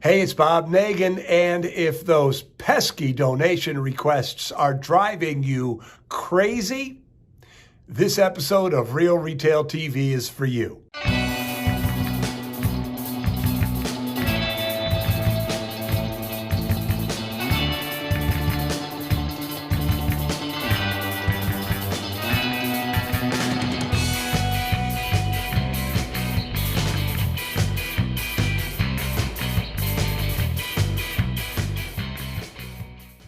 Hey, it's Bob Nagin, and if those pesky donation requests are driving you crazy, this episode of Real Retail TV is for you.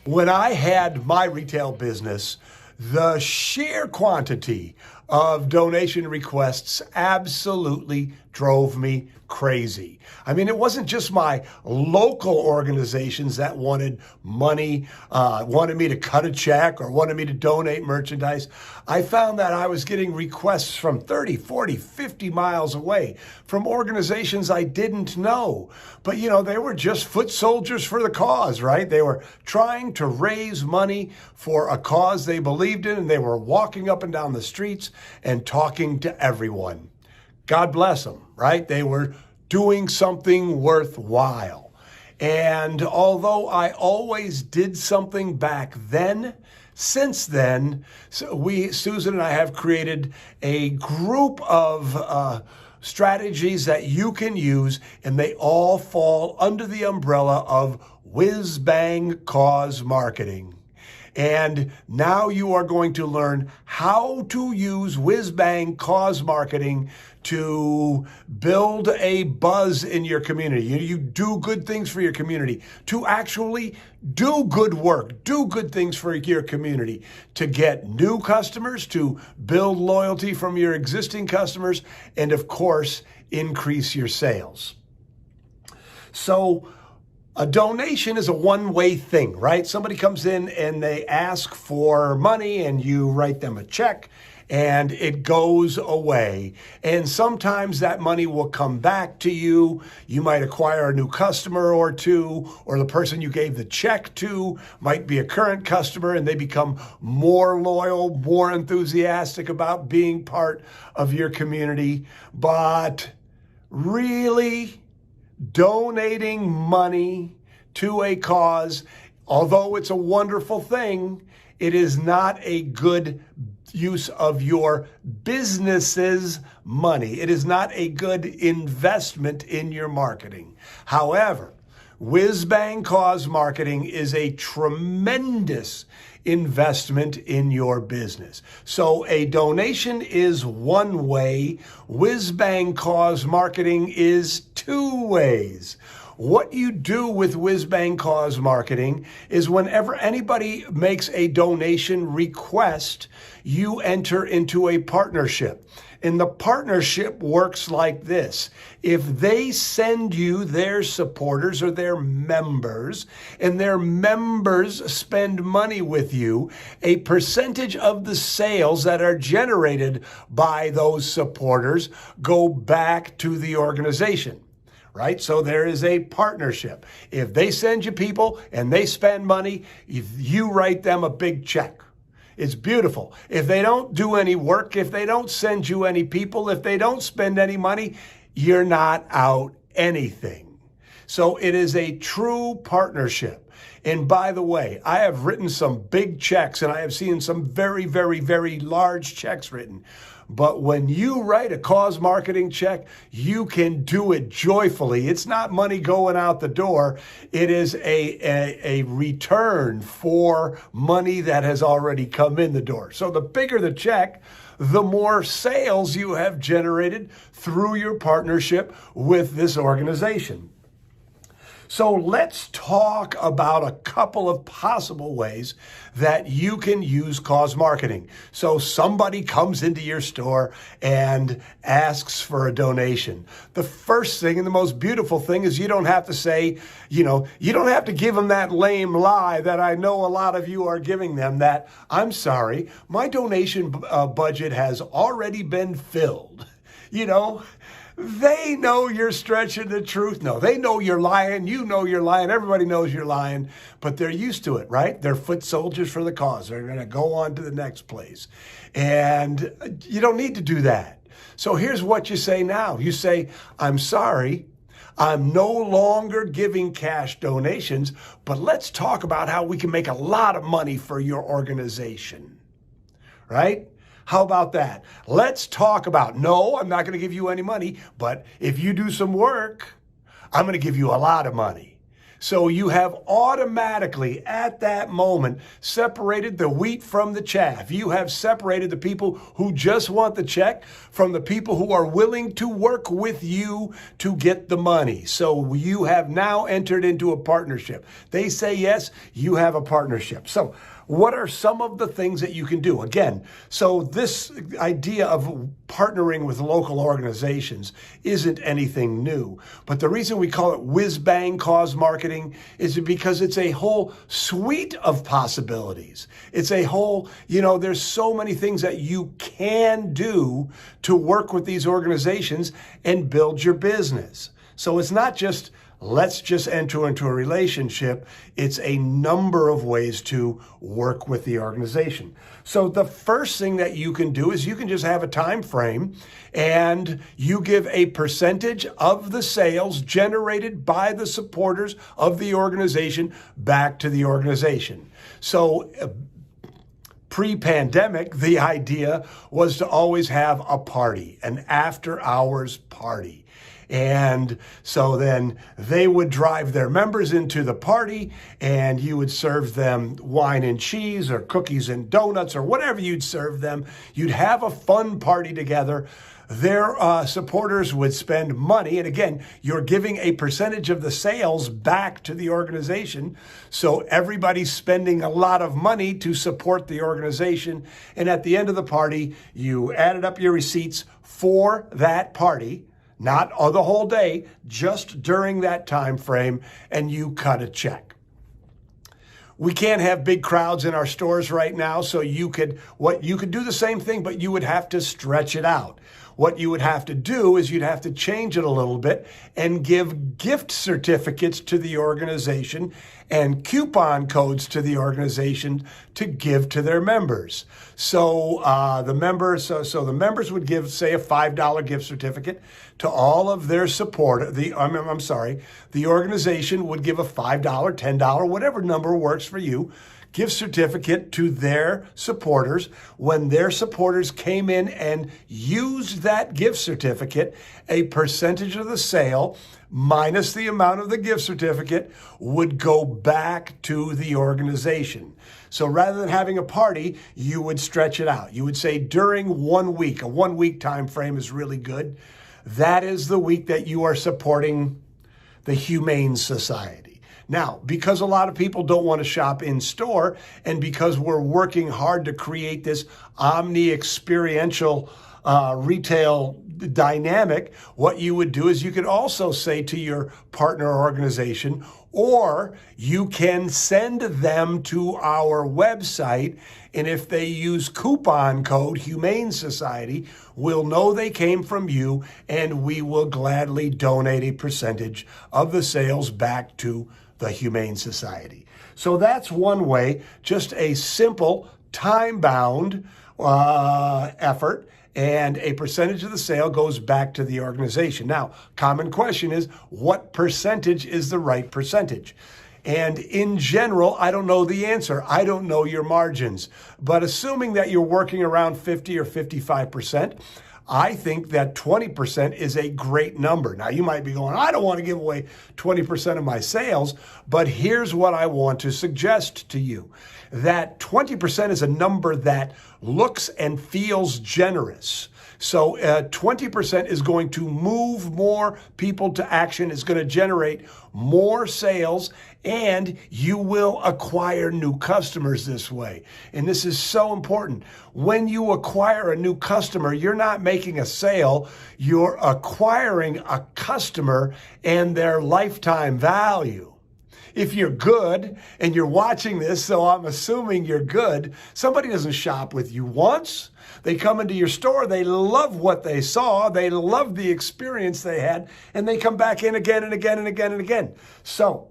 When I had my retail business, the sheer quantity of donation requests absolutely drove me crazy. I mean, it wasn't just my local organizations that wanted money, wanted me to cut a check or wanted me to donate merchandise. I found that I was getting requests from 30, 40, 50 miles away from organizations I didn't know. But, they were just foot soldiers for the cause, right? They were trying to raise money for a cause they believed in, and they were walking up and down the streets and talking to everyone. God bless them, right? They were doing something worthwhile. And although I always did something back then, since then, Susan and I have created a group of strategies that you can use, and they all fall under the umbrella of whiz-bang cause marketing. And now you are going to learn how to use whiz-bang cause marketing to build a buzz in your community. You do good things for your community, to actually do good work, do good things for your community, to get new customers, to build loyalty from your existing customers, and of course, increase your sales. So, a donation is a one-way thing, right? Somebody comes in and they ask for money and you write them a check and it goes away. And sometimes that money will come back to you. You might acquire a new customer or two, or the person you gave the check to might be a current customer and they become more loyal, more enthusiastic about being part of your community. But really, donating money to a cause, although it's a wonderful thing, it is not a good use of your business's money. It is not a good investment in your marketing. However, whiz-bang cause marketing is a tremendous investment in your business. So a donation is one way. Whiz-bang cause marketing is two ways. What you do with whiz-bang cause marketing is whenever anybody makes a donation request, you enter into a partnership. And the partnership works like this. If they send you their supporters or their members, and their members spend money with you, a percentage of the sales that are generated by those supporters go back to the organization. Right? So there is a partnership. If they send you people and they spend money, you write them a big check. It's beautiful. If they don't do any work, if they don't send you any people, if they don't spend any money, you're not out anything. So it is a true partnership. And by the way, I have written some big checks and I have seen some very, very, very large checks written. But when you write a cause marketing check, you can do it joyfully. It's not money going out the door. It is a return for money that has already come in the door. So the bigger the check, the more sales you have generated through your partnership with this organization. So let's talk about a couple of possible ways that you can use cause marketing. So somebody comes into your store and asks for a donation. The first thing and the most beautiful thing is you don't have to say, you don't have to give them that lame lie that I know a lot of you are giving them, that I'm sorry, my donation budget has already been filled. They know you're stretching the truth. No, they know you're lying. You know you're lying. Everybody knows you're lying, but they're used to it, right? They're foot soldiers for the cause. They're going to go on to the next place. And you don't need to do that. So here's what you say now. You say, I'm sorry. I'm no longer giving cash donations, but let's talk about how we can make a lot of money for your organization, right? How about that? Let's talk about, no, I'm not going to give you any money, but if you do some work, I'm going to give you a lot of money. So you have automatically, at that moment, separated the wheat from the chaff. You have separated the people who just want the check from the people who are willing to work with you to get the money. So you have now entered into a partnership. They say yes, you have a partnership. So what are some of the things that you can do? Again, so this idea of partnering with local organizations isn't anything new. But the reason we call it whiz-bang cause marketing is because it's a whole suite of possibilities. It's a whole, there's so many things that you can do to work with these organizations and build your business. So it's not just let's just enter into a relationship. It's a number of ways to work with the organization. So the first thing that you can do is you can just have a time frame and you give a percentage of the sales generated by the supporters of the organization back to the organization. So pre-pandemic, the idea was to always have a party, an after-hours party. And so then they would drive their members into the party and you would serve them wine and cheese or cookies and donuts or whatever you'd serve them. You'd have a fun party together. Their supporters would spend money. And again, you're giving a percentage of the sales back to the organization. So everybody's spending a lot of money to support the organization. And at the end of the party, you added up your receipts for that party. Not the whole day, just during that time frame, and you cut a check. We can't have big crowds in our stores right now, so you could do the same thing, but you would have to stretch it out. What you would have to do is you'd have to change it a little bit and give gift certificates to the organization and coupon codes to the organization to give to their members. So the members would give, say, a $5 gift certificate to all of their support. The organization would give a $5, $10, whatever number works for you, gift certificate to their supporters. When their supporters came in and used that gift certificate, a percentage of the sale minus the amount of the gift certificate would go back to the organization. So rather than having a party, you would stretch it out. You would say during 1 week, a 1 week time frame is really good. That is the week that you are supporting the Humane Society. Now, because a lot of people don't want to shop in store, and because we're working hard to create this omni-experiential retail dynamic, what you would do is you could also say to your partner organization, or you can send them to our website, and if they use coupon code Humane Society, we'll know they came from you, and we will gladly donate a percentage of the sales back to the Humane Society. So that's one way, just a simple time-bound effort, and a percentage of the sale goes back to the organization. Now, common question is, what percentage is the right percentage? And in general, I don't know the answer. I don't know your margins. But assuming that you're working around 50 or 55%, I think that 20% is a great number. Now, you might be going, I don't want to give away 20% of my sales, but here's what I want to suggest to you. That 20% is a number that looks and feels generous. So 20% is going to move more people to action, is going to generate more sales, and you will acquire new customers this way. And this is so important. When you acquire a new customer, you're not making a sale, you're acquiring a customer and their lifetime value. If you're good and you're watching this, so I'm assuming you're good, somebody doesn't shop with you once. They come into your store, they love what they saw, they love the experience they had, and they come back in again and again and again and again. So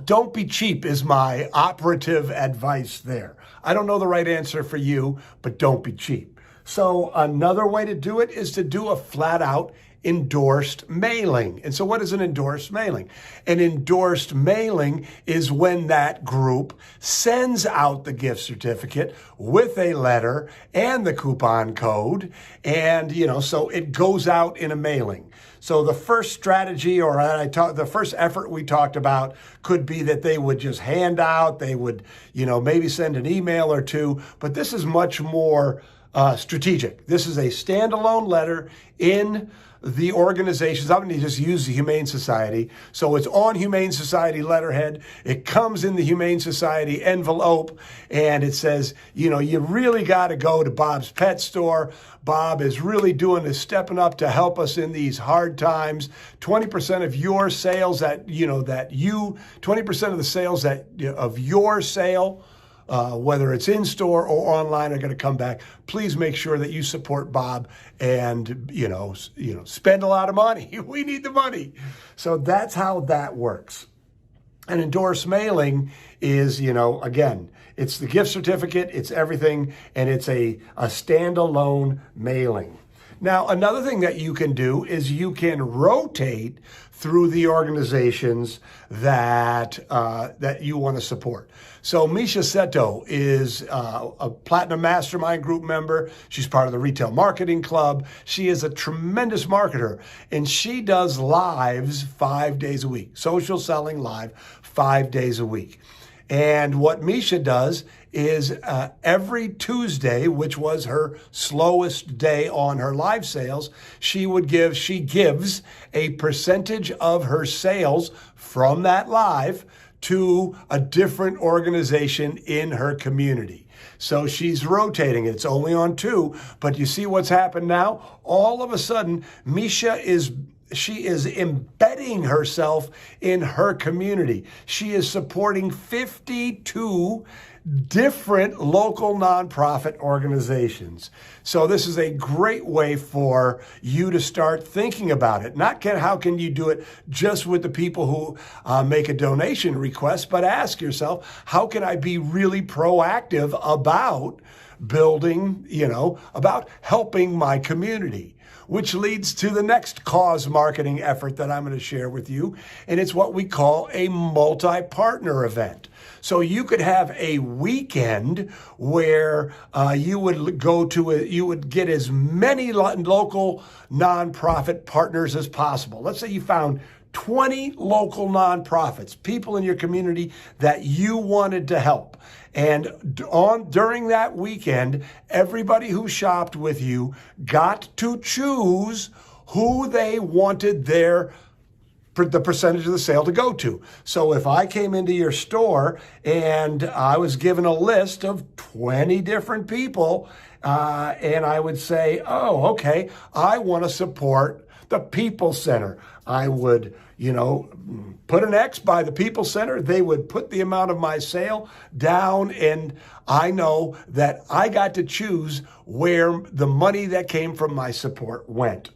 don't be cheap is my operative advice there. I don't know the right answer for you, but don't be cheap. So another way to do it is to do a flat out endorsed mailing. And so what is an endorsed mailing? An endorsed mailing is when that group sends out the gift certificate with a letter and the coupon code. And, so it goes out in a mailing. So the first strategy the first effort we talked about could be that they would just hand out, they would, maybe send an email or two, but this is much more strategic. This is a standalone letter in the organizations. I'm going to just use the Humane Society. So it's on Humane Society letterhead. It comes in the Humane Society envelope, and it says, you really got to go to Bob's Pet Store. Bob is really stepping up to help us in these hard times. 20% of your sales 20% of the sales of your sale, whether it's in store or online, are going to come back. Please make sure that you support Bob and, spend a lot of money. We need the money. So that's how that works. An endorsed mailing is, again, it's the gift certificate, it's everything, and it's a standalone mailing. Now, another thing that you can do is you can rotate through the organizations that you want to support. So Misha Seto is a Platinum Mastermind Group member. She's part of the Retail Marketing Club. She is a tremendous marketer, and she does lives 5 days a week, social selling live 5 days a week. And what Misha does is every Tuesday, which was her slowest day on her live sales, she gives a percentage of her sales from that live to a different organization in her community. So she's rotating. It's only on 2, but you see what's happened now? All of a sudden, Misha is embedding herself in her community. She is supporting 52 different local nonprofit organizations. So this is a great way for you to start thinking about it. How can you do it just with the people who make a donation request, but ask yourself, how can I be really proactive about building, about helping my community? Which leads to the next cause marketing effort that I'm going to share with you. And it's what we call a multi-partner event. So you could have a weekend where you would get as many local nonprofit partners as possible. Let's say you found 20 local nonprofits, people in your community that you wanted to help. And during that weekend, everybody who shopped with you got to choose who they wanted the percentage of the sale to go to. So if I came into your store and I was given a list of 20 different people, and I would say, oh, okay, I want to support the People Center. I would, put an X by the People Center. They would put the amount of my sale down, and I know that I got to choose where the money that came from my support went.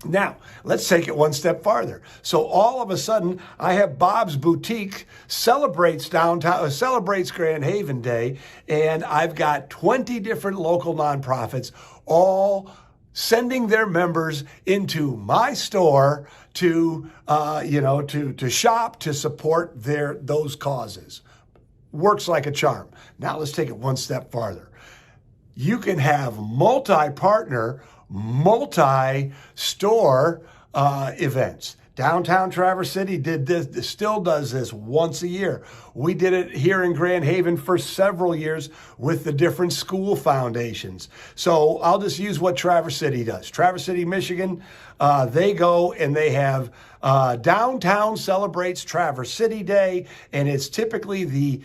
Now, let's take it one step farther. So all of a sudden, I have Bob's Boutique celebrates Grand Haven Day, and I've got 20 different local nonprofits all sending their members into my store to shop, to support those causes. Works like a charm. Now let's take it one step farther. You can have multi-partner, multi-store events. Downtown Traverse City still does this once a year. We did it here in Grand Haven for several years with the different school foundations. So I'll just use what Traverse City does. Traverse City, Michigan, they go and they have Downtown celebrates Traverse City Day, and it's typically the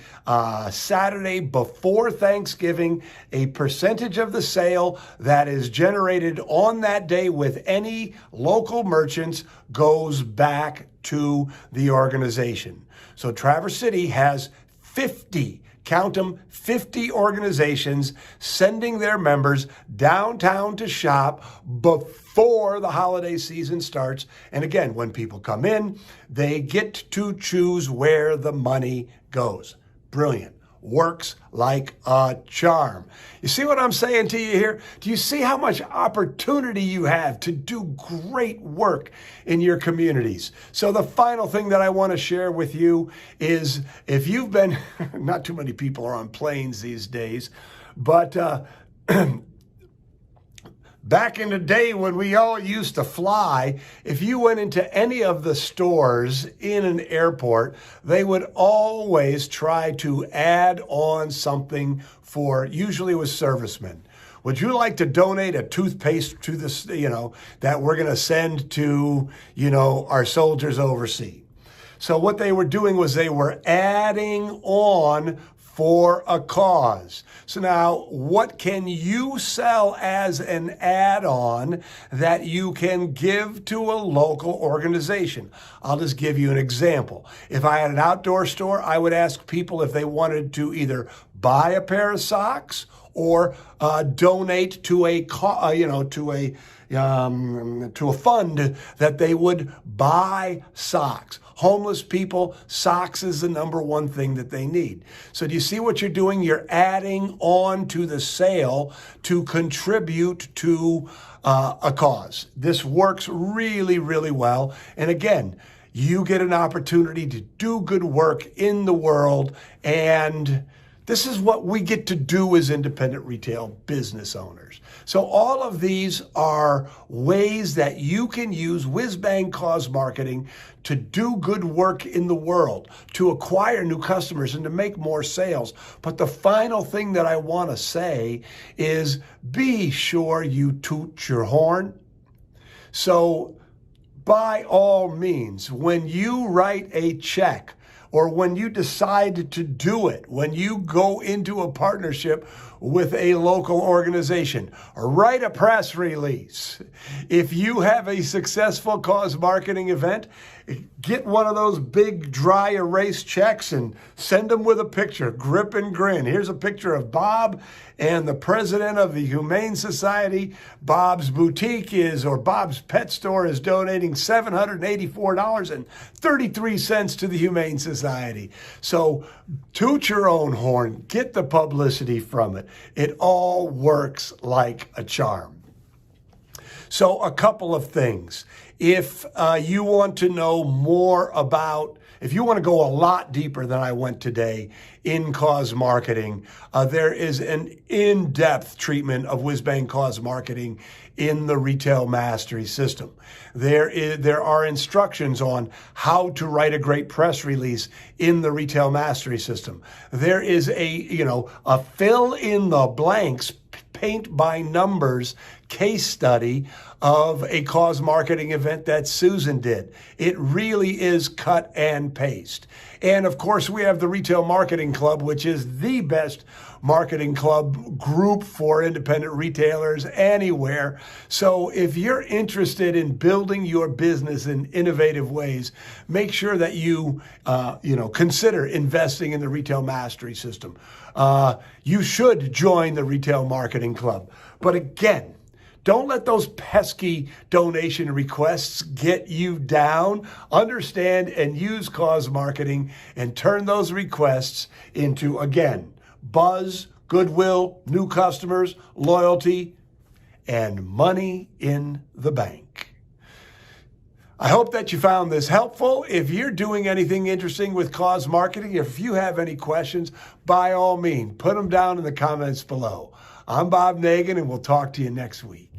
Saturday before Thanksgiving. A percentage of the sale that is generated on that day with any local merchants goes back to the organization. So Traverse City has 50, count them, 50 organizations sending their members downtown to shop before the holiday season starts. And again, when people come in, they get to choose where the money goes. Brilliant. works like a charm. You see what I'm saying to you here? Do you see how much opportunity you have to do great work in your communities? So the final thing that I want to share with you is, if you've been, not too many people are on planes these days, but back in the day when we all used to fly, if you went into any of the stores in an airport, they would always try to add on something for, usually it was servicemen. Would you like to donate a toothpaste to this, that we're going to send to, our soldiers overseas? So what they were doing was they were adding on for a cause. So now, what can you sell as an add-on that you can give to a local organization? I'll just give you an example. If I had an outdoor store, I would ask people if they wanted to either buy a pair of socks or donate to a fund that they would buy socks. Homeless people, socks is the number one thing that they need. So do you see what you're doing? You're adding on to the sale to contribute to a cause. This works really, really well. And again, you get an opportunity to do good work in the world, and this is what we get to do as independent retail business owners. So all of these are ways that you can use whiz-bang cause marketing to do good work in the world, to acquire new customers and to make more sales. But the final thing that I want to say is, be sure you toot your horn. So by all means, when you write a check, or when you decide to do it, when you go into a partnership with a local organization, or write a press release. If you have a successful cause marketing event, get one of those big dry erase checks and send them with a picture, grip and grin. Here's a picture of Bob and the president of the Humane Society. Bob's boutique or Bob's pet store is donating $784.33 to the Humane Society. So toot your own horn, get the publicity from it. It all works like a charm. So a couple of things. If you want to know more about, if you want to go a lot deeper than I went today in cause marketing, there is an in-depth treatment of whiz-bang cause marketing in the Retail Mastery System. There are instructions on how to write a great press release in the Retail Mastery System. There is a fill in the blanks, paint by numbers case study of a cause marketing event that Susan did. It really is cut and paste. And of course, we have the Retail Marketing Club, which is the best marketing club group for independent retailers anywhere. So if you're interested in building your business in innovative ways, make sure that you consider investing in the Retail Mastery System. You should join the Retail Marketing Club. But again, don't let those pesky donation requests get you down. Understand and use cause marketing and turn those requests into, again, buzz, goodwill, new customers, loyalty, and money in the bank. I hope that you found this helpful. If you're doing anything interesting with cause marketing, if you have any questions, by all means, put them down in the comments below. I'm Bob Nagin, and we'll talk to you next week.